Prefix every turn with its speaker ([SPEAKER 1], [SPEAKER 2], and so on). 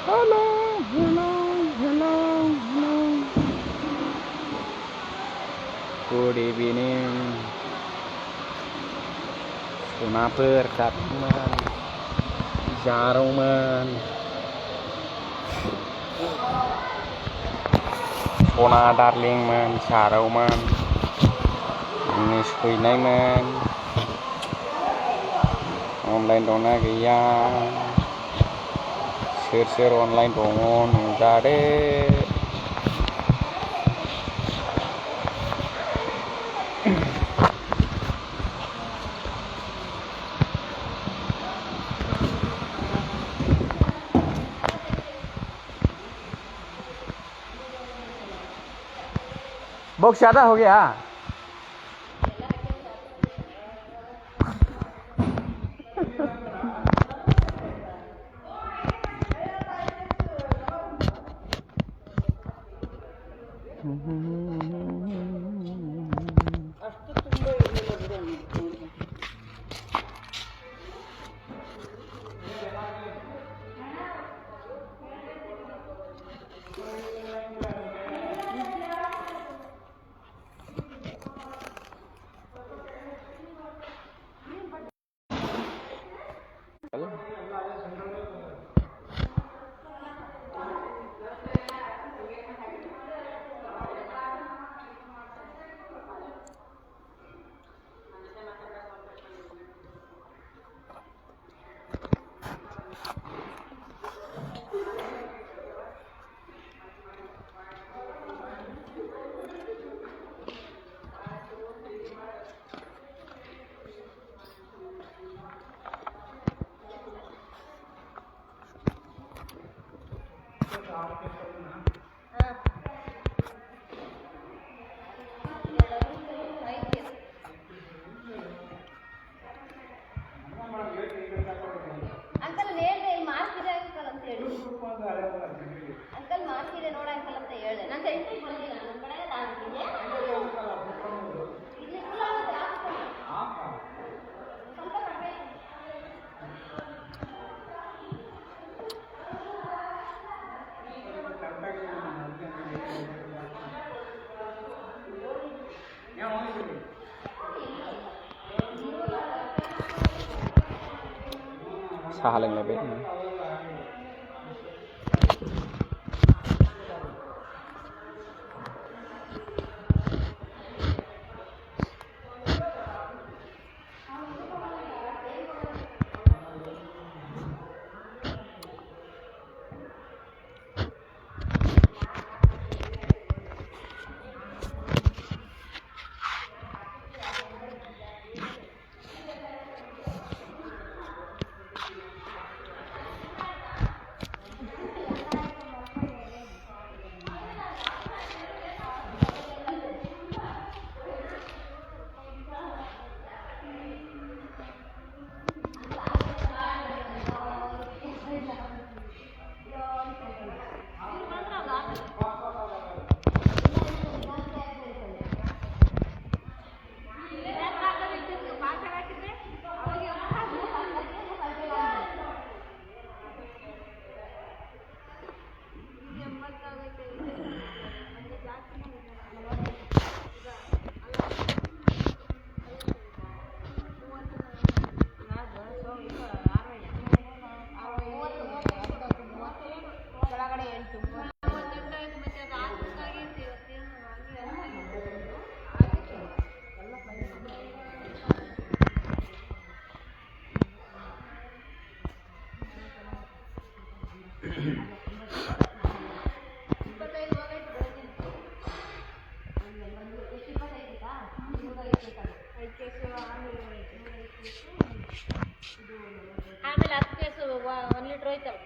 [SPEAKER 1] Hello, hello, hello, hello. Good evening. Kenapa teman? Jaruman. Kona darling man, jaruman. Ini sekuinai man. Online dona gaya. Share online dongon jade. Box ज़्यादा हो गया
[SPEAKER 2] uncle ಹೇಳ್ದೆ ಮಾರ್ಕಿದೆ uncle ಅಂತ ಹೇಳಿ uncle ಮಾರ್ಕಿದೆ ನೋಡ uncle ಅಂತ ಹೇಳ್ದೆ ನಾನು ಸೆಂಟ್ರಿಗೆ ಬಂದಿಲ್ಲ ನನ್ನ ಕಡೆ ತಾಂಡಿದ್ದೆ ಇಲ್ಲಿ ಫುಲ್ ಆಗುತ್ತೆ ಸ್ವಲ್ಪ ಕಡಿಮೆ
[SPEAKER 1] sahalang lebih
[SPEAKER 2] ಆಮೇಲೆ 10 ಕೇಸು 1 ಲೀಟರ್ ಹೋಯ್ತಲ್ಲ